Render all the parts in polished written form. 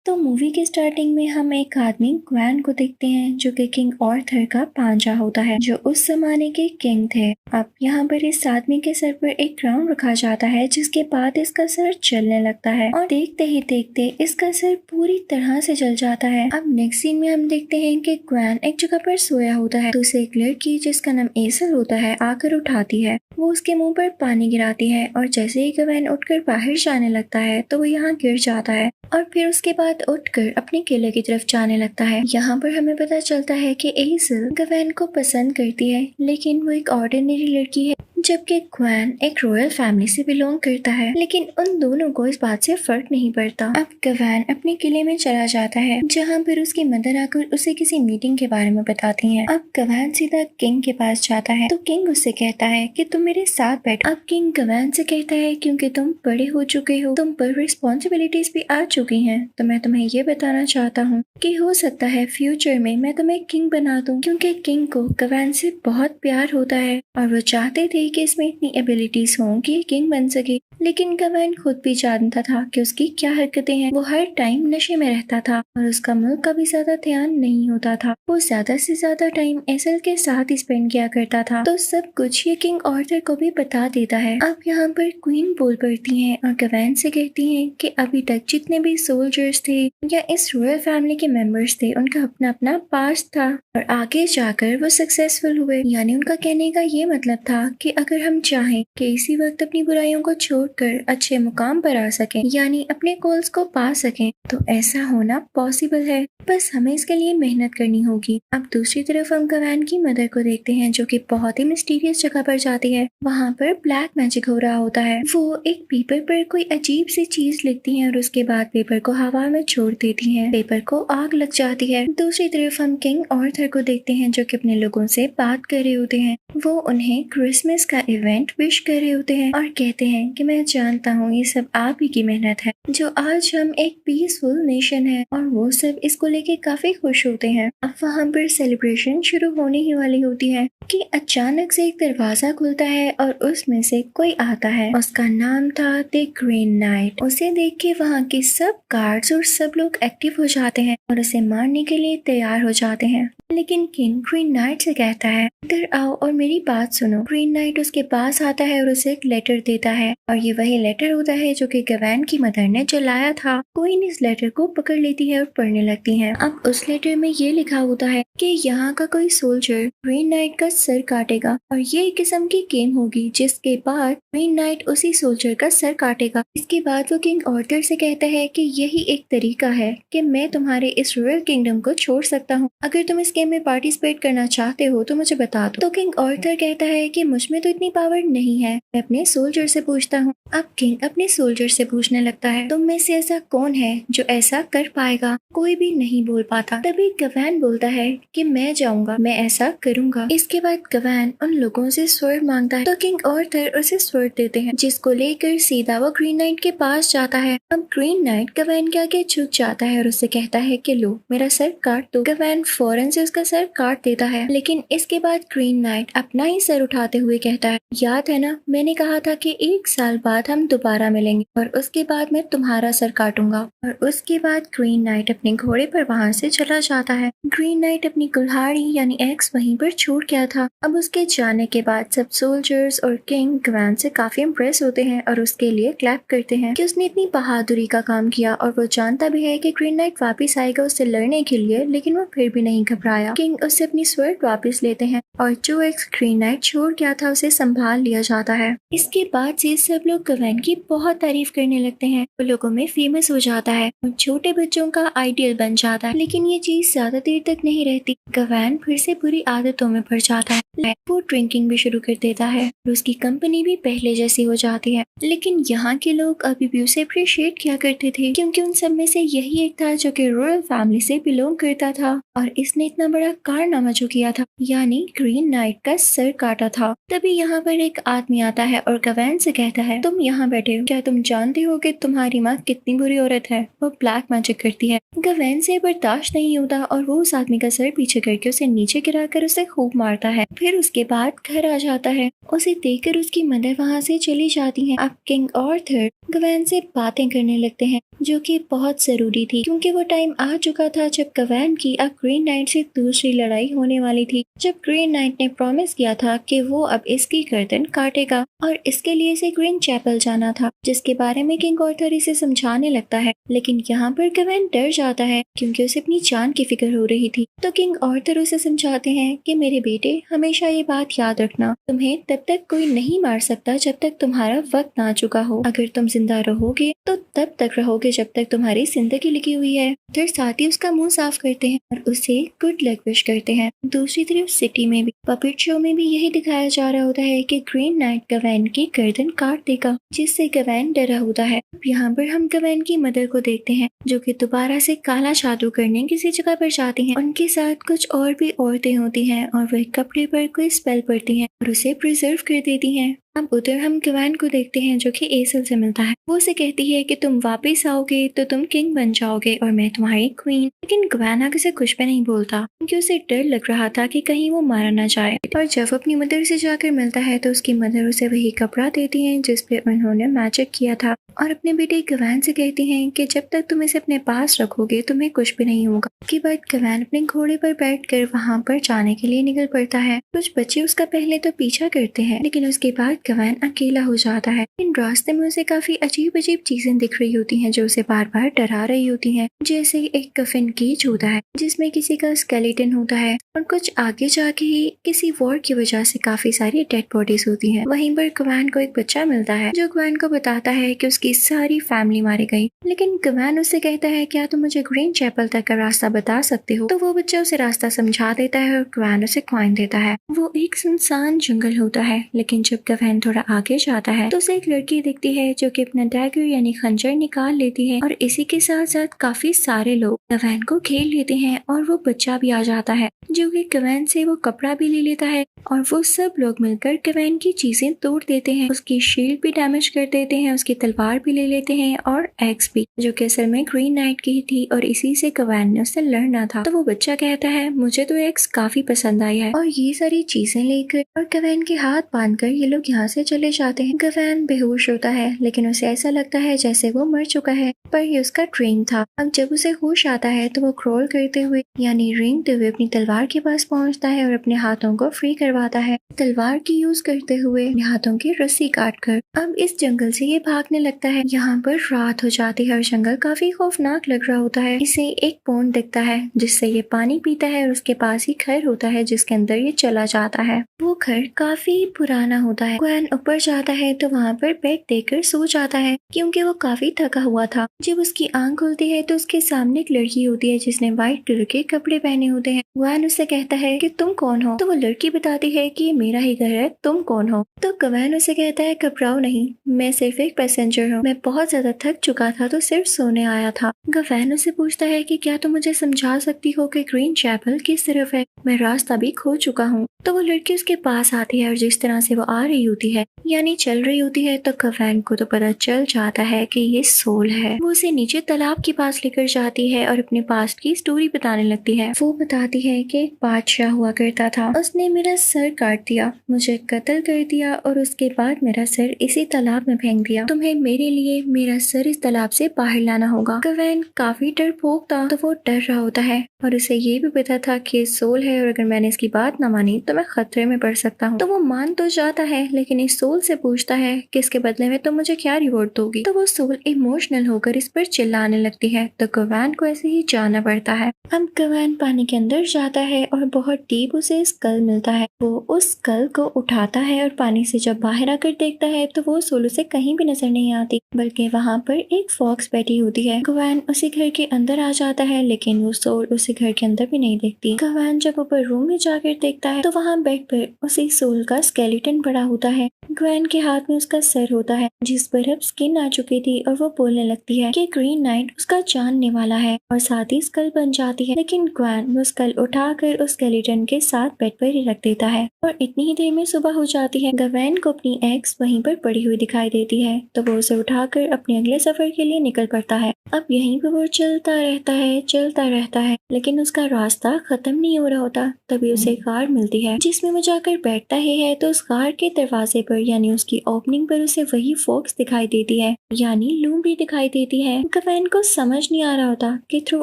तो मूवी के स्टार्टिंग में हम एक आदमी ग्वैन को देखते हैं जो कि किंग आर्थर का भांजा होता है, जो उस जमाने के किंग थे। अब यहाँ पर इस आदमी के सर पर एक क्राउन रखा जाता है, जिसके बाद इसका सर चलने लगता है और देखते ही देखते इसका सर पूरी तरह से जल जाता है। अब नेक्स्ट सीन में हम देखते हैं कि ग्वैन एक जगह पर सोया होता है, तो उसे एक लड़की जिसका नाम एसल होता है आकर उठाती है। वो उसके मुंह पर पानी गिराती है और जैसे ही ग्वैन उठकर बाहर जाने लगता है तो वो यहाँ गिर जाता है और फिर उसके बाद उठकर अपने किले की तरफ जाने लगता है। यहाँ पर हमें पता चलता है कि एसल ग्वैन को पसंद करती है, लेकिन वो एक ऑर्डिनरी लड़की है, जबकि ग्वैन एक रॉयल फैमिली से बिलोंग करता है। लेकिन उन दोनों को इस बात से फर्क नहीं पड़ता। अब ग्वैन अपने किले में चला जाता है, जहाँ पर उसकी मदर आकर उसे किसी मीटिंग के बारे में बताती हैं। अब ग्वैन सीधा किंग के पास जाता है, तो किंग उससे कहता है कि तुम मेरे साथ बैठो। अब किंग ग्वैन से कहता है क्योंकि तुम बड़े हो चुके हो, तुम पर रिस्पॉन्सिबिलिटीज भी आ चुकी हैं, तो मैं तुम्हें ये बताना चाहता हूँ कि हो सकता है फ्यूचर में मैं तुम्हें किंग बना दूं, क्योंकि किंग को ग्वैन से बहुत प्यार होता है और वो चाहते थे कि इसमें इतनी एबिलिटीज हों कि किंग बन सके। लेकिन ग्वैन खुद भी जानता था कि उसकी क्या हरकतें हैं। वो हर टाइम नशे में रहता था और उसका मुल्क का भी ज्यादा ध्यान नहीं होता था। वो ज्यादा से ज्यादा टाइम एसल के साथ ही स्पेंड किया करता था। तो सब कुछ ये किंग आर्थर को भी बता देता है। अब यहाँ पर क्वीन बोल पड़ती हैं और ग्वैन से कहती हैं कि अभी तक जितने भी सोल्जर्स थे या इस रॉयल फैमिली के मेंबर्स थे, उनका अपना अपना पास्ट था और आगे जाकर वो सक्सेसफुल हुए। यानी उनका कहने का ये मतलब था कि अगर हम चाहें कि इसी वक्त अपनी बुराइयों को छोड़कर अच्छे मुकाम पर आ सकें, यानी अपने गोल्स को पा सकें, तो ऐसा होना पॉसिबल है। बस हमें इसके लिए मेहनत करनी होगी। अब दूसरी तरफ हम ग्वैन की मदर को देखते हैं, जो कि बहुत ही मिस्टीरियस जगह पर जाती है। वहाँ पर ब्लैक मैजिक हो रहा होता है। वो एक पेपर पर कोई अजीब सी चीज लिखती है और उसके बाद पेपर को हवा में छोड़ देती है। पेपर को आग लग जाती है। दूसरी तरफ हम किंग आर्थर को देखते हैं, जो कि अपने लोगों से बात कर रहे होते हैं। वो उन्हें क्रिसमस का इवेंट विश कर रहे होते हैं और कहते हैं कि मैं जानता हूँ ये सब आप ही की मेहनत है, जो आज हम एक पीसफुल नेशन है, और वो सब इसको लेके काफी खुश होते हैं। अब वहाँ पर सेलिब्रेशन शुरू होने ही वाली होती है कि अचानक से एक दरवाजा खुलता है और उसमें से कोई आता है। उसका नाम था द ग्रीन नाइट। उसे देख के वहाँ के सब गार्ड्स और सब लोग एक्टिव हो जाते हैं और उसे मारने के लिए तैयार हो जाते हैं। लेकिन किंग ग्रीन नाइट से कहता है इधर आओ और मेरी बात सुनो। ग्रीन नाइट उसके पास आता है और उसे एक लेटर देता है, और ये वही लेटर होता है जो कि ग्वैन की मदर ने जलाया था। क्वीन इस लेटर को पकड़ लेती है और पढ़ने लगती है। अब उस लेटर में ये लिखा होता है कि यहाँ का कोई सोल्जर ग्रीन नाइट का सर काटेगा और ये एक किस्म की गेम होगी, जिसके बाद ग्रीन नाइट उसी सोल्जर का सर काटेगा। इसके बाद वो किंग आर्थर से कहता है कि यही एक तरीका है कि मैं तुम्हारे इस रॉयल किंगडम को छोड़ सकता हूँ। अगर तुम इस गेम में पार्टिसिपेट करना चाहते हो तो मुझे बता दो। तो किंग आर्थर कहता है कि मुझ में तो इतनी पावर नहीं है, मैं अपने सोल्जर से पूछता हूँ। अब किंग अपने सोल्जर से पूछने लगता है तुम में से ऐसा कौन है जो ऐसा कर पाएगा। कोई भी नहीं बोल पाता। तभी ग्वैन बोलता है कि मैं जाऊंगा, मैं ऐसा करूंगा। इसके बाद ग्वैन उन लोगों से स्वर्ड मांगता है, तो किंग आर्थर उसे स्वर्ड देते हैं, जिसको लेकर सीधा वो ग्रीन नाइट के पास जाता है। अब ग्रीन नाइट ग्वैन के आगे झुक जाता है और उससे कहता है कि लो मेरा सर काट दो। ग्वैन फौरन से उसका सर काट देता है, लेकिन इसके बाद ग्रीन नाइट अपना ही सर उठाते हुए कहता है याद है ना, मैंने कहा था कि 1 साल बाद हम दोबारा मिलेंगे और उसके बाद मैं तुम्हारा सर काटूंगा। और उसके बाद ग्रीन नाइट अपने घोड़े पर वहां से चला जाता है। ग्रीन नाइट अपनी कुल्हाड़ी यानी एक्स वहीं पर छोड़ गया था। अब उसके जाने के बाद सब सोल्जर्स और किंग ग्वैन से काफी इम्प्रेस होते हैं और उसके लिए क्लैप करते हैं कि उसने इतनी बहादुरी का काम किया, और वो जानता भी है कि ग्रीन नाइट वापिस आएगा उससे लड़ने के लिए, लेकिन वो फिर भी नहीं घबराया। किंग उससे अपनी स्वर्ड वापस लेते हैं और जो एक्स ग्रीन नाइट छोड़ गया था उसे संभाल लिया जाता है। इसके बाद से सब लोग ग्वैन की बहुत तारीफ करने लगते हैं। वो लोगों में फेमस हो जाता है और छोटे बच्चों का आइडियल बन जाता है। लेकिन ये चीज ज्यादा देर तक नहीं रहती। ग्वैन फिर से बुरी आदतों में पड़ जाता है। वो ड्रिंकिंग भी शुरू कर देता है और उसकी कंपनी भी पहले जैसी हो जाती है। लेकिन यहाँ के लोग अभी भी उसे अप्रिशिएट किया करते थे, क्योंकि उन सब में से यही एक था जो कि रॉयल फैमिली से बिलोंग करता था और इसने इतना बड़ा कारनामा जो किया था, यानी ग्रीन नाइट का सर काटा था। तभी यहाँ पर एक आदमी आता है और ग्वैन से कहता है तुम यहाँ बैठे हो, क्या तुम जानते हो कि तुम्हारी माँ कितनी बुरी औरत है। वो ब्लैक मैजिक करती है। ग्वैन से बर्दाश्त नहीं होता और वो उस आदमी का सर पीछे करके उसे नीचे गिराकर उसे खूब मारता है। फिर उसके बाद घर आ जाता है। उसे देखकर उसकी मदर वहाँ से चली जाती है। अब किंग आर्थर गवैन से बातें करने लगते हैं, जो कि बहुत जरूरी थी क्योंकि वो टाइम आ चुका था जब गवैन की अब ग्रीन नाइट से दूसरी लड़ाई होने वाली थी। जब ग्रीन नाइट ने प्रॉमिस किया था कि वो अब इसकी गर्दन काटेगा और इसके लिए इसे ग्रीन चैपल जाना था, जिसके बारे में किंग आर्थर इसे समझाने लगता है। लेकिन यहाँ पर गवैन डर जाता है क्योंकि उसे अपनी जान की फिक्र हो रही थी। तो किंग आर्थर उसे समझाते हैं कि मेरे बेटे, हमेशा ये बात याद रखना, तुम्हें तब तक कोई नहीं मार सकता जब तक तुम्हारा वक्त ना चुका हो। अगर तुम जिंदा रहोगे तो तब तक रहोगे जब तक तुम्हारी जिंदगी लिखी हुई है। फिर साथ ही उसका मुंह साफ करते हैं और उसे गुड लक विश करते हैं। दूसरी तरफ सिटी में भी पपेट शो में भी यही दिखाया जा रहा होता है कि ग्रीन नाइट गवैन की गर्दन काट देगा, जिससे गवैन डरा होता है। यहाँ पर हम गवैन की मदर को देखते हैं, जो कि दोबारा से काला जादू करने किसी जगह पर जाती हैं। उनके साथ कुछ और भी औरतें होती हैं और वह कपड़े पर कोई स्पेल पड़ती हैं और उसे प्रिजर्व कर देती हैं। अब उधर हम गवैन को देखते हैं, जो कि एसल से मिलता है। वो उसे कहती है कि तुम वापस आओगे तो तुम किंग बन जाओगे और मैं तुम्हारी क्वीन। लेकिन गवैन आगे से कुछ भी नहीं बोलता क्योंकि उसे डर लग रहा था कि कहीं वो मारा ना जाए। और जब अपनी मदर से जाकर मिलता है तो उसकी मदर उसे वही कपड़ा देती है जिसपे उन्होंने मैजिक किया था और अपने बेटे गवैन से कहती हैं कि जब तक तुम इसे अपने पास रखोगे तुम्हें कुछ भी नहीं होगा। उसके बाद गवैन अपने घोड़े पर बैठकर वहाँ पर जाने के लिए निकल पड़ता है। कुछ बच्चे उसका पहले तो पीछा करते हैं, लेकिन उसके बाद गवैन अकेला हो जाता है। इन रास्ते में उसे काफी अजीब अजीब चीजें दिख रही होती हैं जो उसे बार बार डरा रही होती हैं। जैसे एक कफिन केज होता है जिसमें किसी का स्केलेटन होता है और कुछ आगे जाके ही किसी वॉर की वजह से काफी सारी डेड बॉडीज होती हैं। वहीं पर गवैन को एक बच्चा मिलता है जो गवैन को बताता है कि उसकी सारी फैमिली मारी गई। लेकिन गवैन उससे कहता है क्या तुम मुझे ग्रीन चैपल तक का रास्ता बता सकते हो। तो वो बच्चा उसे रास्ता समझा देता है और गवैन उसे कॉइन देता है। वो एक सुनसान जंगल होता है, लेकिन जब गवैन थोड़ा आगे जाता है तो उसे एक लड़की दिखती है जो कि अपना डैगर यानी खंजर निकाल लेती है और इसी के साथ साथ काफी सारे लोग गवैन को घेर लेते हैं और वो बच्चा भी आ जाता है जो कि गवैन से वो कपड़ा भी ले लेता है और वो सब लोग मिलकर गवैन की चीजें तोड़ देते हैं। उसकी शील्ड भी डैमेज कर देते हैं, उसकी तलवार भी ले लेते हैं और एक्स भी, जो कि असल में ग्रीन नाइट की थी और इसी से गवैन ने उससे लड़ना था। तो वो बच्चा कहता है मुझे तो एक्स काफी पसंद आई है और ये सारी चीजें लेकर और गवैन के हाथ बांधकर ये लोग यहाँ से चले जाते हैं। गवैन बेहोश होता है, लेकिन उसे ऐसा लगता है जैसे वो मर चुका है, पर ये उसका ड्रीम था। अब जब उसे होश आता है तो वो क्रॉल करते हुए यानी रेंगते हुए अपनी तलवार के पास पहुंचता है और अपने हाथों को फ्री करवाता है, तलवार की यूज करते हुए अपने हाथों की रस्सी काट कर। अब इस जंगल से ये भागने लगता है। यहाँ पर रात हो जाती है और जंगल काफी खौफनाक लग रहा होता है। इसे एक पॉन्ड दिखता है जिससे ये पानी पीता है और उसके पास ही घर होता है जिसके अंदर ये चला जाता है। वो घर काफी पुराना होता है। गवैन ऊपर जाता है तो वहाँ पर बेड देकर सो जाता है क्योंकि वो काफी थका हुआ था। जब उसकी आंख खुलती है तो उसके सामने एक लड़की होती है जिसने व्हाइट कलर के कपड़े पहने होते हैं। गवैन उससे कहता है कि तुम कौन हो। तो वो लड़की बताती है कि ये मेरा ही घर है, तुम कौन हो। तो गवैन उसे कहता है घबराओ नहीं, मैं सिर्फ एक पैसेंजर हूँ, मैं बहुत ज्यादा थक चुका था तो सिर्फ सोने आया था। गवैन उसे पूछता है कि क्या तुम मुझे समझा सकती हो कि ग्रीन चैपल किस तरफ है, मैं रास्ता भी खो चुका हूँ। तो वो लड़की उसके पास आती है और जिस तरह से वो आ रही होती है यानी चल रही होती है तो गवैन को तो पता चल जाता है कि ये सोल है। वो उसे नीचे तालाब के पास लेकर जाती है और अपने पास्ट की स्टोरी बताने लगती है। वो बताती है कि एक बादशाह हुआ करता था, उसने मेरा सर काट दिया, मुझे कत्ल कर दिया और उसके बाद मेरा सर इसी तालाब में फेंक दिया। तुम्हें मेरे लिए मेरा सर इस तालाब से बाहर लाना होगा। गवैन काफी डरपोक था तो वो डर रहा होता है और उसे ये भी पता था कि सोल है और अगर मैंने इसकी बात ना मानी तो मैं खतरे में पड़ सकता हूँ। तो वो मान तो जाता है, लेकिन इस सोल से पूछता है कि इसके बदले में तुम मुझे क्या रिवॉर्ड दोगी। तो वो सोल इमोशनल होकर इस पर चिल्लाने लगती है तो गवैन को ऐसे ही जाना पड़ता है। अब गवैन पानी के अंदर जाता है और बहुत डीप उसे स्कल मिलता है। वो उस स्कल को उठाता है और पानी से जब बाहर आकर देखता है तो वो सोल उसे कहीं भी नजर नहीं आती, बल्कि वहाँ पर एक फॉक्स बैठी होती है। गवैन उसी घर के अंदर आ जाता है, लेकिन वो सोल उसी घर के अंदर भी नहीं देखती। गवैन जब ऊपर रूम में जाकर देखता है तो वहाँ बेड पर उसी सोल का स्केलेटन पड़ा होता है। गवैन के हाथ में उसका सर होता है जिस पर अब स्किन आ चुकी थी और वो बोलने लगती है कि ग्रीन नाइट उसका जानने वाला है और साथ ही स्कल बन जाती है। लेकिन गवैन वो स्कल उठाकर उस स्केलेटन के साथ बेड पर ही रख देता है और इतनी ही देर में सुबह हो जाती है। गवैन को अपनी एक्स वहीं पर पड़ी हुई दिखाई देती है तो वो उसे उठाकर अपने अगले सफर के लिए निकल पड़ता है। अब यहीं पर वो चलता रहता है लेकिन उसका रास्ता खत्म नहीं हो रहा होता। तभी उसे एक कार मिलती है जिसमें वो जाकर बैठता ही है तो उस कार के दरवाजे पर यानी उसकी ओपनिंग पर उसे वही फॉक्स दिखाई देती है यानी लूमड़ी दिखाई देती है। गवैन को समझ नहीं आ रहा होता कि थ्रू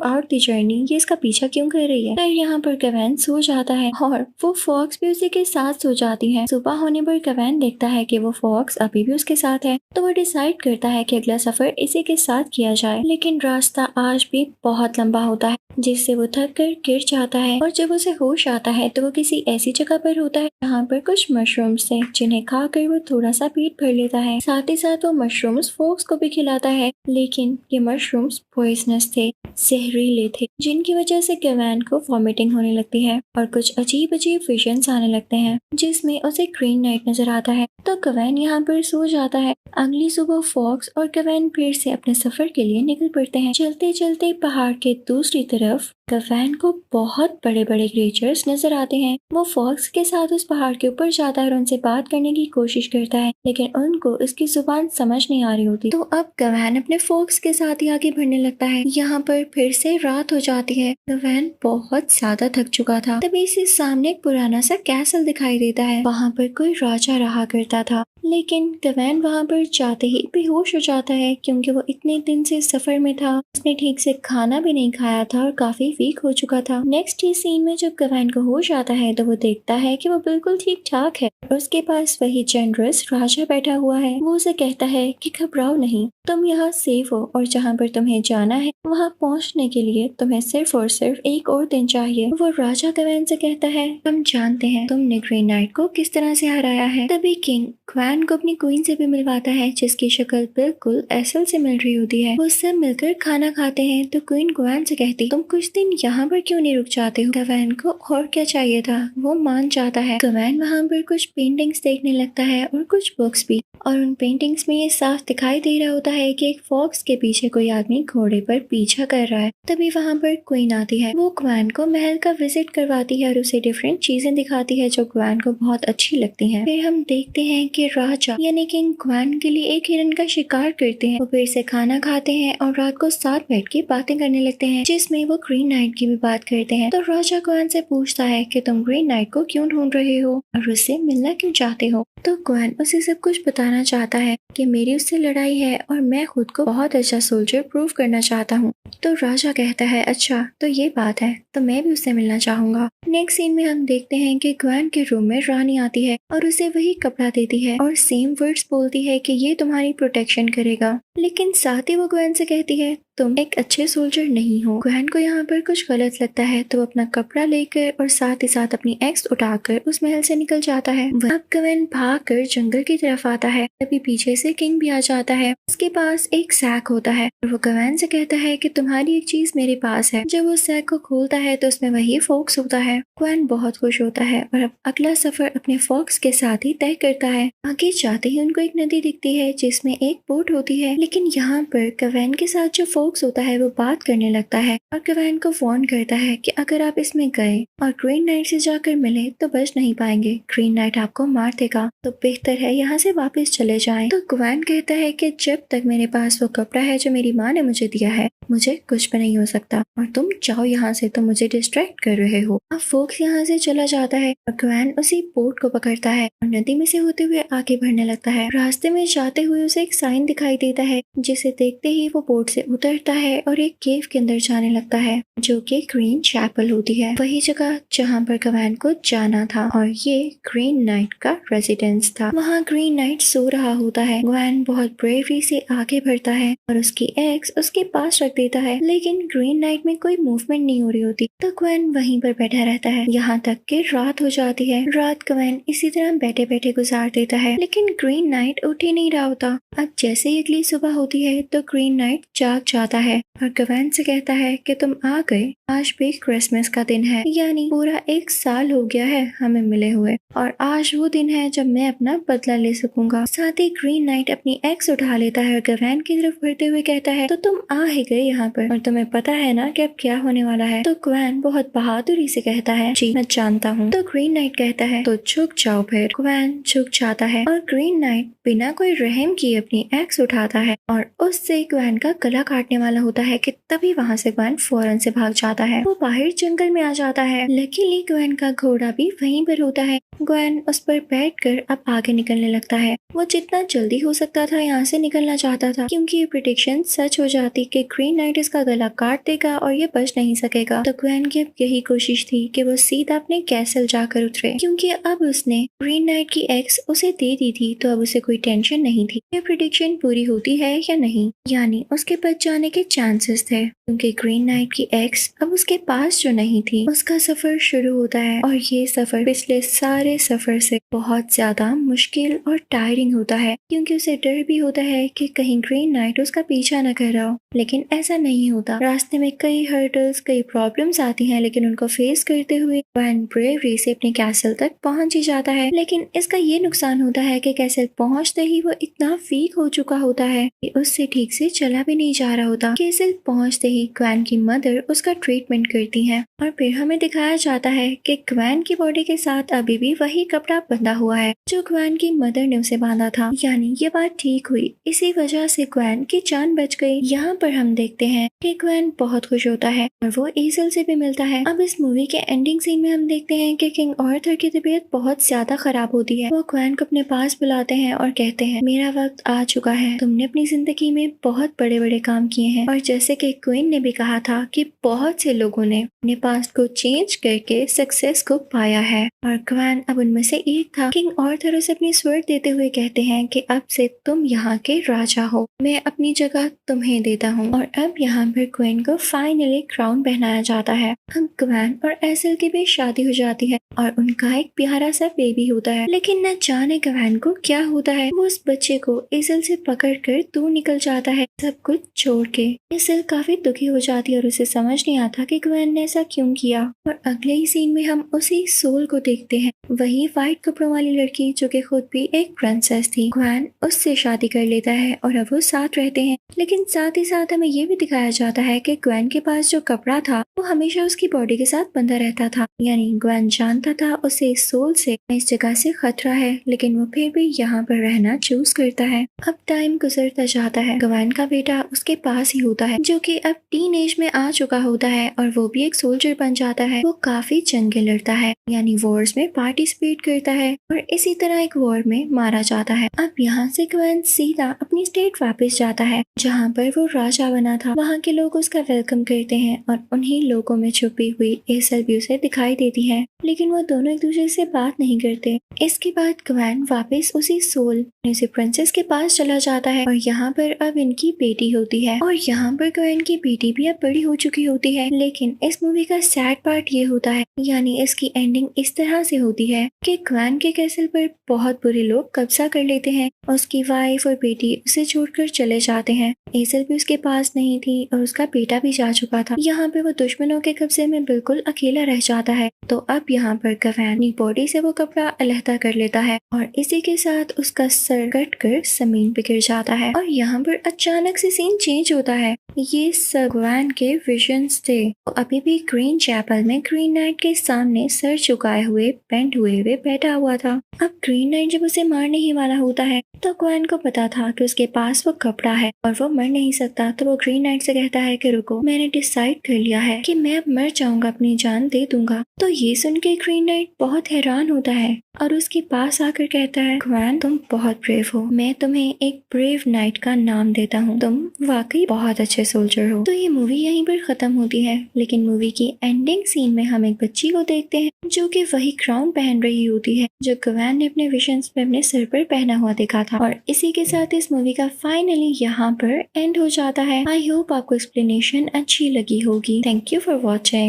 आउट द जर्नी ये इसका पीछा क्यों कर रही है। फिर यहाँ पर गवैन सो जाता है और वो फॉक्स भी उसी के साथ सो जाती है। सुबह होने पर गवैन देखता है कि वो फॉक्स अभी भी उसके साथ है तो वो डिसाइड करता है कि अगला सफर इसी के साथ किया जाए। लेकिन रास्ता आज भी बहुत लंबा होता है जिससे वो थक कर गिर जाता है और जब उसे होश आता है तो वो किसी ऐसी जगह पर होता है जहाँ पर कुछ मशरूम्स थे जिन्हें खाकर वो थोड़ा सा पेट भर लेता है। साथ ही साथ वो मशरूम्स फॉक्स को भी खिलाता है लेकिन ये मशरूम्स पॉइजनस थे, जहरीले थे जिनकी वजह से गवैन को वॉमिटिंग होने लगती है और कुछ अजीब अजीब विजन्स आने लगते हैं जिसमें उसे ग्रीन नाइट नजर आता है। तो गवैन यहाँ पर सो जाता है। अगली सुबह फॉक्स और गवैन फिर से अपने सफर के लिए निकल पड़ते हैं। चलते चलते पहाड़ के दूसरी तरफ गवैन को बहुत बड़े बड़े क्रिएचर्स नजर आते हैं। वो फॉक्स के साथ उस पहाड़ के ऊपर जाता है और उनसे बात करने की कोशिश करता है लेकिन उनको उसकी जुबान समझ नहीं आ रही होती। तो अब गवैन अपने फॉक्स के साथ ही आगे बढ़ने लगता है। यहाँ पर फिर से रात हो जाती है। गवैन बहुत ज्यादा थक चुका था। तभी से सामने एक पुराना सा कैसल दिखाई देता है। वहाँ पर कोई राजा रहा करता था लेकिन गवैन वहाँ पर जाते ही बेहोश हो जाता है क्योंकि वो इतने दिन से सफर में था। उसने ठीक से खाना भी नहीं खाया था और काफी वीक हो चुका था। नेक्स्ट ही सीन में जब गवैन को होश आता है तो वो देखता है कि वो बिल्कुल ठीक ठाक है। उसके पास वही जनरस राजा बैठा हुआ है। वो उसे कहता है कि घबराओ नहीं, तुम यहाँ सेफ हो और जहाँ पर तुम्हें जाना है वहाँ पहुँचने के लिए तुम्हें सिर्फ और सिर्फ एक और दिन चाहिए। वो राजा गवैन से कहता है हम जानते हैं तुमने ग्रीन नाइट को किस तरह से हराया है। तभी किंग गवैन को अपनी क्वीन से भी मिलवाता है जिसकी शक्ल बिल्कुल एसल से मिल रही होती है। वो सब मिलकर खाना खाते हैं तो क्वीन गवैन से कहती तुम कुछ दिन यहाँ पर क्यों नहीं रुक जाते हो। गवैन को और क्या चाहिए था, वो मान जाता है। गवैन वहाँ पर कुछ पेंटिंग्स देखने लगता है और कुछ बुक्स भी और उन पेंटिंग्स में ये साफ दिखाई दे रहा होता है कि एक फॉक्स के पीछे कोई आदमी घोड़े पर पीछा कर रहा है। तभी वहाँ पर क्वीन आती है। वो गवैन को महल का विजिट करवाती है और उसे डिफरेंट चीजें दिखाती है जो गवैन को बहुत अच्छी लगती हैं। फिर हम देखते हैं कि राजा यानी किंग गवैन के लिए एक हिरन का शिकार करते हैं। वो फिर से खाना खाते हैं और रात को साथ बैठ के बातें करने लगते हैं जिसमें वो ग्रीन नाइट की भी बात करते हैं। तो राजा गवैन से पूछता है कि तुम ग्रीन नाइट को क्यों ढूंढ रहे हो और उससे मिलना क्यों चाहते हो। तो गवैन उसे सब कुछ बताना चाहता है कि मेरी उससे लड़ाई है और मैं खुद को बहुत अच्छा सोल्जर प्रूव करना चाहता हूँ। तो राजा कहता है अच्छा तो ये बात है, तो मैं भी उससे मिलना चाहूंगा। नेक्स्ट सीन में हम देखते हैं कि गवैन के रूम में रानी आती है और उसे वही कपड़ा देती है और सेम वर्ड्स बोलती है कि ये तुम्हारी प्रोटेक्शन करेगा। लेकिन साथ ही वो गवैन से कहती है तुम एक अच्छे सोल्जर नहीं हो। गवैन को यहाँ पर कुछ गलत लगता है तो अपना कपड़ा लेकर और साथ ही साथ अपनी एक्स उठाकर उस महल से निकल जाता है। अब गवैन भागकर जंगल की तरफ आता है। तभी पीछे से किंग भी आ जाता है। उसके पास एक सैक होता है और वो गवैन से कहता है कि तुम्हारी एक चीज मेरे पास है। जब वो सैक को खोलता है तो उसमें वही फॉक्स होता है। गवैन बहुत खुश होता है और अब अगला सफर अपने फॉक्स के साथ ही तय करता है। आगे जाते ही उनको एक नदी दिखती है जिसमें एक बोट होती है लेकिन यहाँ पर गवैन के साथ जो फॉक्स होता है वो बात करने लगता है और गवैन को वार्न करता है कि अगर आप इसमें गए और ग्रीन नाइट से जाकर मिले तो बच नहीं पाएंगे, ग्रीन नाइट आपको मार देगा, तो बेहतर है यहाँ से वापस चले जाएं। तो गवैन कहता है कि जब तक मेरे पास वो कपड़ा है जो मेरी माँ ने मुझे दिया है मुझे कुछ भी नहीं हो सकता और तुम जाओ यहाँ से, तुम मुझे डिस्ट्रैक्ट कर रहे हो। अब फॉक्स यहाँ से चला जाता है और गवैन उसी बोट को पकड़ता है और नदी में से होते हुए आगे बढ़ने लगता है। रास्ते में जाते हुए उसे एक साइन दिखाई देता है जिसे देखते ही वो बोट से उतरता है और एक केव के अंदर जाने लगता है जो कि ग्रीन चैपल होती है, वही जगह जहाँ पर गवैन को जाना था और ये ग्रीन नाइट का रेजिडेंस था। वहाँ ग्रीन नाइट सो रहा होता है। गवैन बहुत ब्रेवरी से आगे बढ़ता है और उसकी एक्स उसके पास रख देता है लेकिन ग्रीन नाइट में कोई मूवमेंट नहीं हो रही होती तो गवैन वहीं पर बैठा रहता है यहाँ तक कि रात हो जाती है। रात गवैन इसी तरह बैठे बैठे गुजार देता है लेकिन ग्रीन नाइट उठ ही नहीं रहा होता। अब जैसे ही अगली सुबह होती है तो ग्रीन नाइट जाग जाता है और गवैन से कहता है कि तुम आ गए, आज भी क्रिसमस का दिन है, यानी पूरा 1 साल हो गया है हमें मिले हुए, और आज वो दिन है जब मैं अपना बदला ले सकूंगा। साथ ही ग्रीन नाइट अपनी एक्स उठा लेता है और गवैन की तरफ बढ़ते हुए कहता है, तो तुम आ ही गए यहाँ पर, और तुम्हें पता है ना कि अब क्या होने वाला है। तो गवैन बहुत बहादुरी से कहता है, जी मैं जानता हूँ। तो ग्रीन नाइट कहता है, तो झुक जाओ फिर। गवैन झुक जाता है और ग्रीन नाइट बिना कोई रहम किए अपनी एक्स उठाता है और उससे गवैन का गला काटने वाला होता है कि तभी वहाँ से गवैन फौरन से भाग जाता है। वो बाहर जंगल में आ जाता है। लकीली गवैन का घोड़ा भी वहीं पर होता है। गवैन उस पर बैठकर अब आगे निकलने लगता है। वो जितना जल्दी हो सकता था यहाँ से निकलना चाहता था, क्योंकि ये प्रेडिक्शन सच हो जाती कि ग्रीन नाइट इसका गला काट देगा और ये बच नहीं सकेगा। तो गवैन की अब यही कोशिश थी कि वो सीधा अपने कैसल जाकर उतरे, क्योंकि अब उसने ग्रीन नाइट की एक्स उसे दे दी थी, तो अब उसे कोई टेंशन नहीं थी ये प्रेडिक्शन पूरी होती है या नहीं, यानी उसके बच जाने के चांसेस थे, क्योंकि ग्रीन नाइट की एक्स अब उसके पास जो नहीं थी। उसका सफर शुरू होता है और ये सफर पिछले सारे सफर से बहुत ज्यादा मुश्किल और टायरिंग होता है, क्योंकि उसे डर भी होता है कि कहीं ग्रीन नाइट उसका पीछा न कर रहा हो। लेकिन ऐसा नहीं होता। रास्ते में कई हर्डल्स, कई प्रॉब्लम्स आती हैं, लेकिन उनको फेस करते हुए गवैन ब्रेवरी से अपने कैसल तक पहुंच ही जाता है। लेकिन इसका ये नुकसान होता है कि कैसल पहुंचते ही वो इतना वीक हो चुका होता है कि उससे ठीक से चला भी नहीं जा रहा होता। कैसल पहुंचते ही गवैन की मदर उसका ट्रीटमेंट करती है और फिर हमें दिखाया जाता है कि गवैन की बॉडी के साथ अभी भी वही कपड़ा बंधा हुआ है जो गवैन की मदर ने उसे बांधा था, यानी ये बात ठीक हुई। इसी वजह से गवैन की जान बच गई। यहाँ पर हम देखते हैं कि गवैन बहुत खुश होता है और वो एजल से भी मिलता है। अब इस मूवी के एंडिंग सीन में हम देखते हैं कि किंग आर्थर की तबीयत बहुत ज्यादा खराब होती है। वो गवैन को अपने पास बुलाते हैं और कहते हैं, मेरा वक्त आ चुका है, तुमने अपनी जिंदगी में बहुत बड़े बड़े काम किए हैं, और जैसे कि क्वीन ने भी कहा था कि बहुत से लोगों ने अपने पास्ट को चेंज करके सक्सेस को पाया है, और गवैन अब उनमें से एक था। किंग आर्थर उसे अपनी स्वर्ड देते हुए कहते हैं कि अब से तुम यहाँ के राजा हो, मैं अपनी जगह तुम्हें देता हूँ। और अब यहाँ पर क्वीन को फाइनली क्राउन पहनाया जाता है। अब गवैन और एसल की भी शादी हो जाती है और उनका एक प्यारा सा बेबी होता है। लेकिन न जाने गवैन को क्या होता है, वो उस बच्चे को एसल से पकड़कर दूर निकल जाता है, सब कुछ छोड़ के। एसल काफी दुखी हो जाती है और उसे समझ नहीं आता कि गवैन ने ऐसा क्यों किया। और अगले ही सीन में हम उसी सोल को देखते हैं, वही व्हाइट कपड़ों वाली लड़की जो कि खुद भी एक प्रिंसेस थी। गवैन उससे शादी कर लेता है और अब वो साथ रहते हैं। लेकिन साथ ही साथ हमें ये भी दिखाया जाता है कि गवैन के पास जो कपड़ा था वो हमेशा उसकी बॉडी के साथ बंधा रहता था, यानी गवैन जानता था उसे सोल से इस जगह से खतरा है, लेकिन वो फिर भी यहाँ पर रहना चूज करता है। अब टाइम गुजरता जाता है। गवैन का बेटा उसके पास ही होता है जो कि अब टीन एज में आ चुका होता है और वो भी एक सोल्जर बन जाता है। वो काफी जंगे लड़ता है, यानी वॉर्स में पार्टिसिपेट करता है और इसी तरह एक वॉर में मारा जाता है। अब यहाँ से गवैन सीधा अपनी स्टेट वापस जाता है जहाँ पर वो राजा बना था। वहाँ के लोग उसका वेलकम करते हैं और उन्हीं लोगों में छुपी हुई एसल भी उसे दिखाई देती है, लेकिन वो दोनों एक दूसरे से बात नहीं करते। इसके बाद गवैन वापस उसी सोल उसी प्रिंसेस के पास चला जाता है और यहाँ पर अब इनकी बेटी होती है और यहाँ पर गवैन की बेटी भी अब बड़ी हो चुकी होती है। लेकिन इस मूवी का सैड पार्ट ये होता है, यानी इसकी एंडिंग इस तरह से होती है कि गवैन के कैसल पर बहुत बुरे लोग कब्जा कर लेते हैं। उसकी वाइफ और बेटी उसे छोड़कर चले जाते हैं। एसल भी उसके पास नहीं थी और उसका बेटा भी जा चुका था। यहाँ पे वो दुश्मनों के कब्जे में बिल्कुल अकेला रह जाता है। तो अब यहाँ पर गवैन अपनी बॉडी से वो कपड़ा अलहदा कर लेता है और इसी के साथ उसका सर कट कर जमीन पे गिर जाता है और यहाँ पर अचानक से सीन चेंज होता है। ये सब गवैन के विजन्स थे। वो अभी भी ग्रीन चैपल में ग्रीन नाइट के सामने सर झुकाए हुए बेंड हुए बैठा हुआ था। अब ग्रीन नाइट जब उसे मारने ही वाला होता है तो गवैन को पता था कि उसके पास वो कपड़ा है और वो मर नहीं सकता। तो वो ग्रीन नाइट से कहता है कि रुको, मैंने डिसाइड कर लिया है कि मैं अब मर जाऊंगा, अपनी जान दे दूंगा। तो ये सुन के ग्रीन नाइट बहुत हैरान होता है और उसके पास आकर कहता है, गवैन तुम बहुत ब्रेव हो, मैं तुम्हें एक ब्रेव नाइट का नाम देता हूँ, तुम वाकई बहुत अच्छे सोल्जर हो। तो ये मूवी यहीं पर खत्म होती है। लेकिन मूवी की एंडिंग सीन में हम एक बच्ची को देखते हैं जो कि वही क्राउन पहन रही होती है जो गवैन ने अपने विजन्स में अपने सर पर पहना हुआ देखा था। और इसी के साथ इस मूवी का फाइनली यहाँ पर एंड हो जाता है। आई होप आपको एक्सप्लेनेशन अच्छी लगी होगी। Thank you for watching.